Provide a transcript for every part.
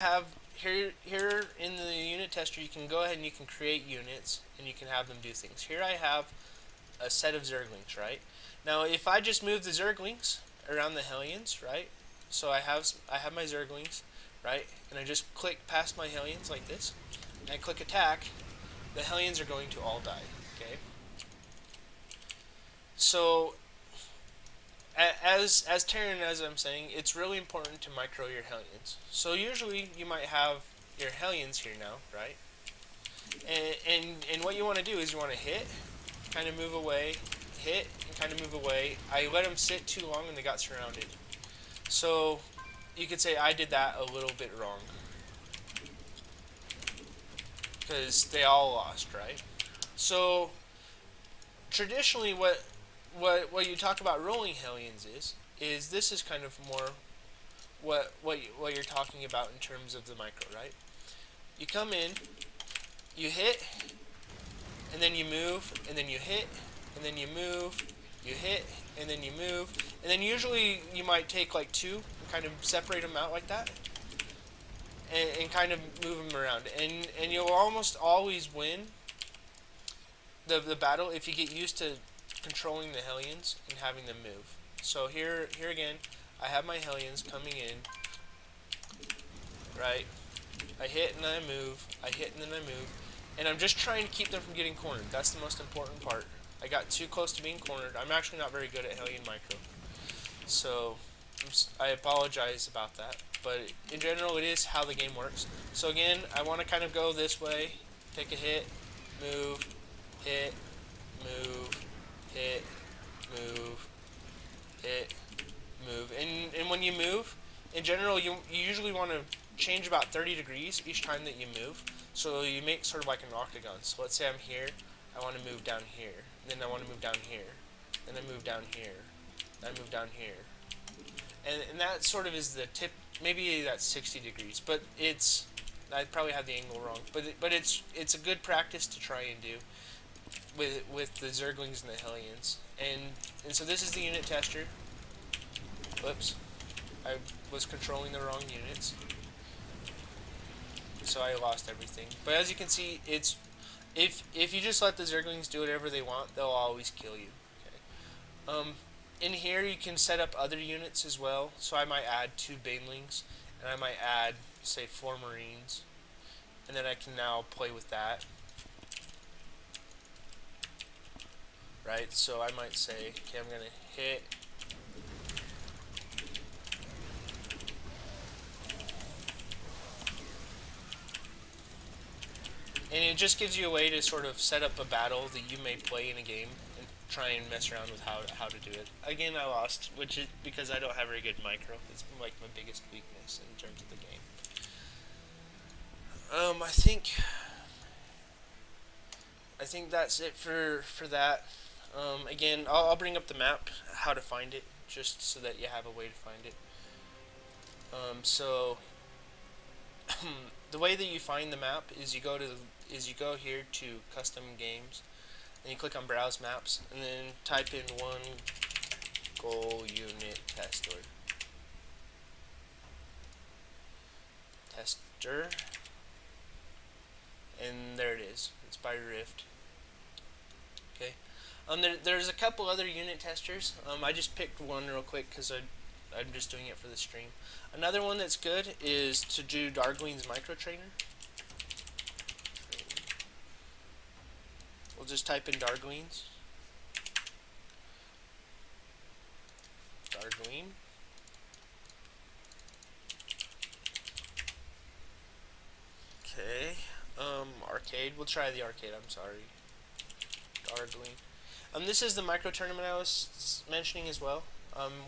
have here in the unit tester, you can go ahead and you can create units and you can have them do things. Here I have a set of zerglings, right? Now if I just move the zerglings around the hellions, right? So I have my zerglings, right? And I just click past my hellions like this, and I click attack, the hellions are going to all die, okay? So as Terran, as I'm saying, it's really important to micro your hellions. So usually you might have your hellions here now, right? And what you want to do is you want to hit, kind of move away, hit, and kind of move away. I let them sit too long and they got surrounded. So you could say I did that a little bit wrong because they all lost, right? So traditionally, what you talk about rolling hellions is this is kind of more what you're talking about in terms of the micro, right? You come in, you hit, and then you move, and then you hit, and then you move, you hit, and then you move, and then usually you might take like two and kind of separate them out like that, and kind of move them around, and you'll almost always win the battle if you get used to controlling the hellions and having them move. So here again, I have my hellions coming in, right? I hit and then I move, I hit and then I move, and I'm just trying to keep them from getting cornered. That's the most important part. I got too close to being cornered. I'm actually not very good at Hellion Micro, so I apologize about that. But in general, it is how the game works. So again, I want to kind of go this way, take a hit, move, hit, move, hit, move, hit, move. And when you move, in general, you usually want to change about 30 degrees each time that you move. So you make sort of like an octagon. So let's say I'm here, I want to move down here, then I want to move down here, then I move down here, then I move down here. And that sort of is the tip. Maybe that's 60 degrees, but I probably had the angle wrong. But it's a good practice to try and do with the Zerglings and the Hellions. And so this is the unit tester. Whoops. I was controlling the wrong units, so I lost everything. But as you can see, it's if you just let the Zerglings do whatever they want, they'll always kill you. Okay. In here you can set up other units as well. So I might add 2 Banelings, and I might add, say, 4 Marines, and then I can now play with that. Right. So I might say, okay, I'm gonna hit. And it just gives you a way to sort of set up a battle that you may play in a game and try and mess around with how to do it. Again, I lost, which is because I don't have very good micro. It's like my biggest weakness in terms of the game. I think that's it for that. Again, I'll bring up the map, how to find it, just so that you have a way to find it. So the way that you find the map is you go here to custom games, and you click on browse maps, and then type in one goal unit tester, and there it is. It's by Rift. Okay. There's a couple other unit testers. I just picked one real quick because I'm just doing it for the stream. Another one that's good is to do Dargling's Micro Trainer. We'll just type in Darglings. Dargling. Okay. Arcade. We'll try the arcade. I'm sorry. Dargling. This is the micro tournament I was mentioning as well.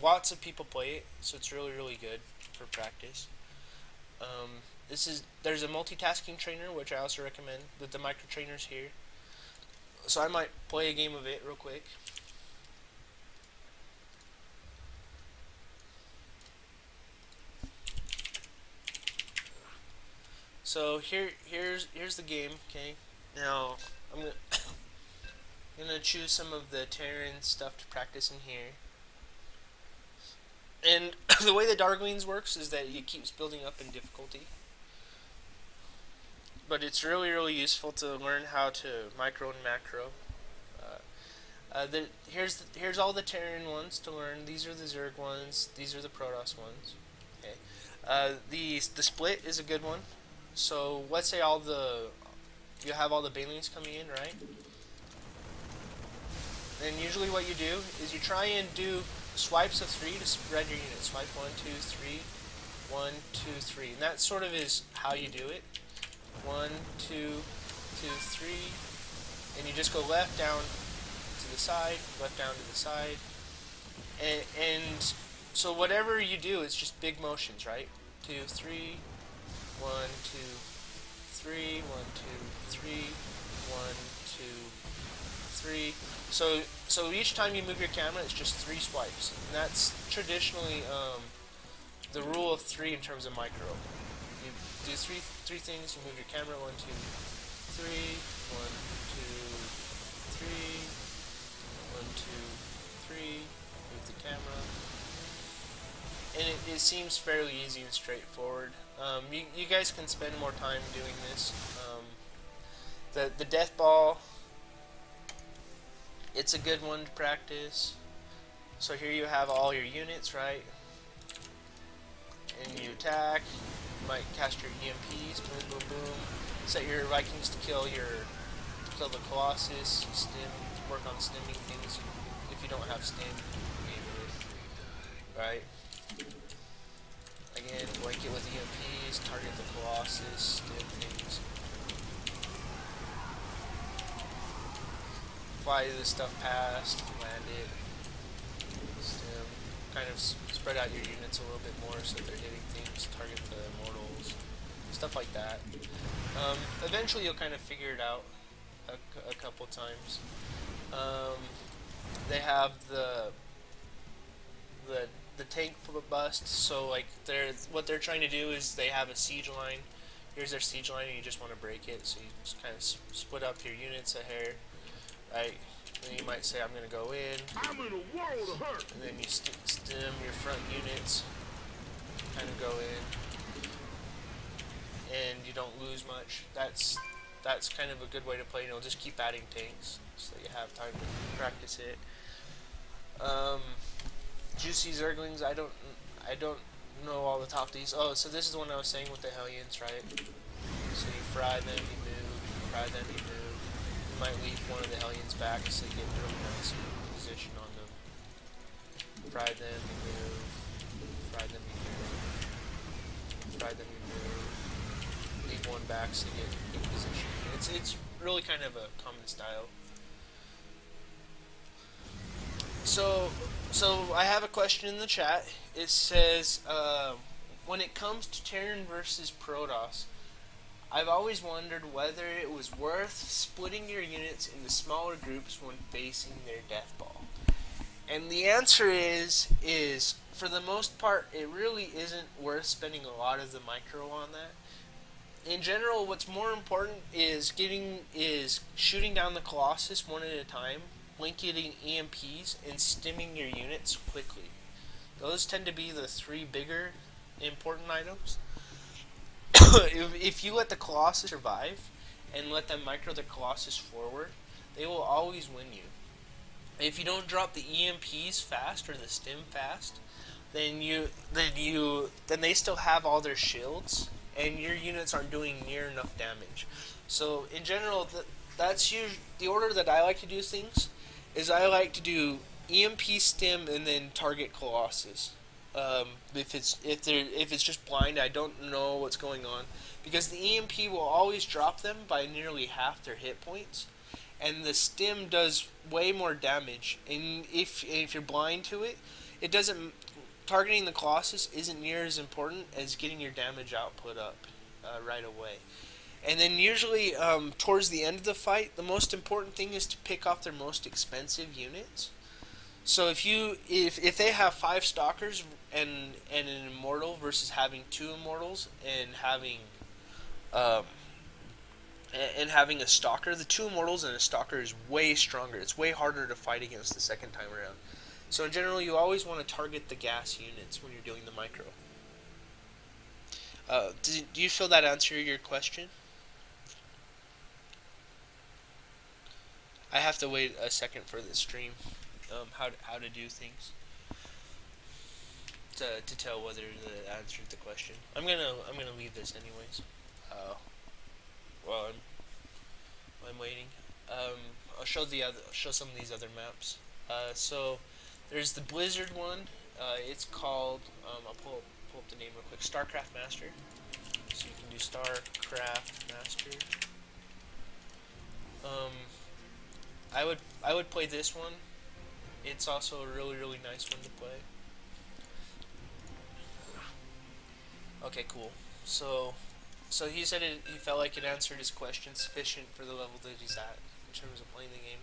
Lots of people play it, so it's really good for practice. There's a multitasking trainer, which I also recommend with the micro trainers here. So I might play a game of it real quick. So here's the game. Okay, now I'm gonna choose some of the Terran stuff to practice in here. And the way the Darglings works is that it keeps building up in difficulty. but it's really useful to learn how to micro and macro. Here's all the Terran ones to learn. These are the Zerg ones. These are the Protoss ones. Okay. The split is a good one. So let's say you have all the Banelings coming in, right? And usually what you do is you try and do swipes of 3 to spread your units. Swipe 1, 2, 3, 1, 2, 3. And that sort of is how you do it. 1, 2, 2, 3. And you just go left, down to the side, left, down to the side. And so whatever you do, it's just big motions, right? 2, 3, 1, 2, 3, 1, 2, 3, 1, 2, 3. So each time you move your camera, it's just 3 swipes. And that's traditionally the rule of 3 in terms of micro. You do three things, you move your camera, 1, 2, 3, 1, 2, 3, 1, 2, 3, move the camera. And it seems fairly easy and straightforward. You guys can spend more time doing this. The death ball, it's a good one to practice. So here you have all your units, right? And you attack. You might cast your EMPs, boom, boom, boom. Set your Vikings to kill the Colossus. Stim, work on stimming things if you don't have stim. Right? Again, blanket with EMPs, target the Colossus, stim things. Fly this stuff past, land it, stim, kind of spread out your units a little bit more so they're hitting things, target the immortals, stuff like that. Eventually you'll kind of figure it out a couple times. They have the tank bust, so like what they're trying to do is they have a siege line. Here's their siege line and you just want to break it, so you just kind of split up your units a hair. Right, then you might say, I'm going to go in. I'm in a world of hurt. And then you stim your front units, kind of go in, and you don't lose much. That's kind of a good way to play. Just keep adding tanks so that you have time to practice it. Juicy Zerglings, I don't know all the top of these. Oh, so this is the one I was saying with the Hellions, right? So you fry them, you move, fry them, you move. Might leave one of the Hellions back so you get a really nice position on them. Fry them, you move. Fry them, you move. Fry them, you move. Leave one back so you get a good position. It's really kind of a common style. So I have a question in the chat. It says, when it comes to Terran versus Protoss, I've always wondered whether it was worth splitting your units into smaller groups when facing their death ball. And the answer is for the most part, it really isn't worth spending a lot of the micro on that. In general, what's more important is shooting down the Colossus one at a time, blanketing EMPs, and stimming your units quickly. Those tend to be the 3 bigger important items. If you let the Colossus survive and let them micro the Colossus forward, they will always win you. If you don't drop the EMPs fast or the stim fast, then they still have all their shields and your units aren't doing near enough damage. So in general, that's usually the order that I like to do things. Is I like to do EMP stim and then target Colossus. If it's just blind, I don't know what's going on, because the EMP will always drop them by nearly half their hit points, and the stim does way more damage. And if you're blind to it, targeting the Colossus isn't near as important as getting your damage output up right away. And then usually towards the end of the fight, the most important thing is to pick off their most expensive units. So if they have 5 stalkers and an immortal versus having 2 immortals and having a stalker, the 2 immortals and a stalker is way stronger. It's way harder to fight against the second time around. So in general, you always want to target the gas units when you're doing the micro. Do you feel that answered your question? I have to wait a second for the stream. How to do things to tell whether the answered the question. I'm gonna leave this anyways. Uh, while I'm waiting. I'll show show some of these other maps. So there's the Blizzard one. It's called I'll pull up the name real quick. Starcraft Master. So you can do Starcraft Master. Um, I would play this one. It's also a really nice one to play. Okay, cool. So he said he felt like it answered his question sufficient for the level that he's at in terms of playing the game.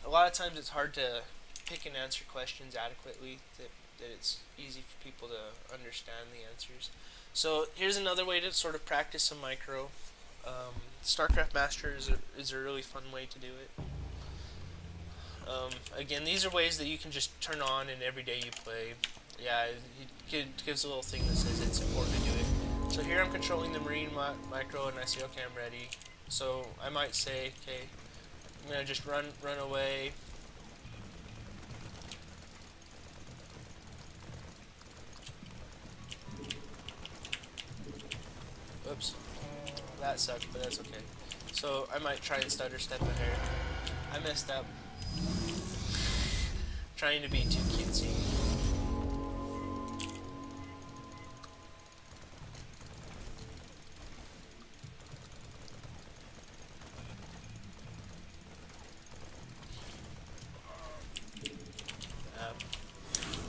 A lot of times it's hard to pick and answer questions adequately that it's easy for people to understand the answers. So here's another way to sort of practice some micro. StarCraft Master is a really fun way to do it. Again, these are ways that you can just turn on and every day you play. Yeah, it gives a little thing that says it's important to do it. So here I'm controlling the Marine micro and I say, okay, I'm ready. So I might say, okay, I'm going to just run away. Whoops. That sucked, but that's okay. So I might try and stutter step ahead. I messed up. Trying to be too cutesy.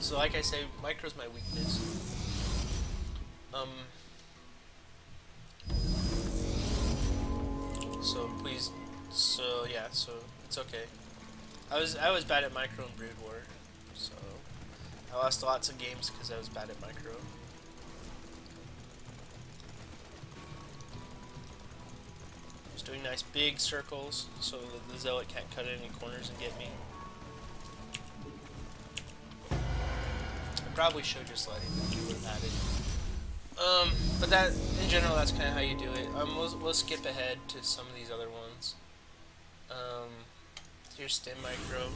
So like I say, micro's my weakness. So please, so yeah, so it's okay. I was bad at micro and Brood War, so I lost lots of games because I was bad at micro. Just doing nice big circles so that the zealot can't cut any corners and get me. I probably should just let him if he would have had it. But that, in general, that's kind of how you do it. We'll skip ahead to some of these other ones. Here's stem micro.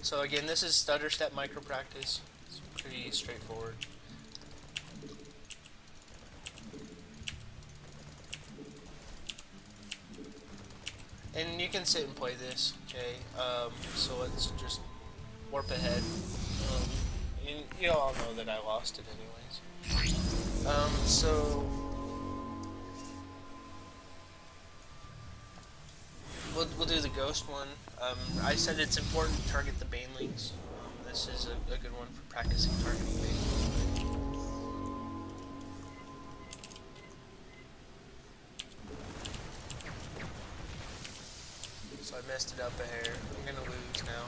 So again, this is stutter step micro practice. It's pretty straightforward. And you can sit and play this, okay? So let's just warp ahead. You all know that I lost it anyways. So we'll do the ghost one. I said it's important to target the banelings. This is a good one for practicing targeting banelings. So I messed it up a hair. I'm gonna lose now.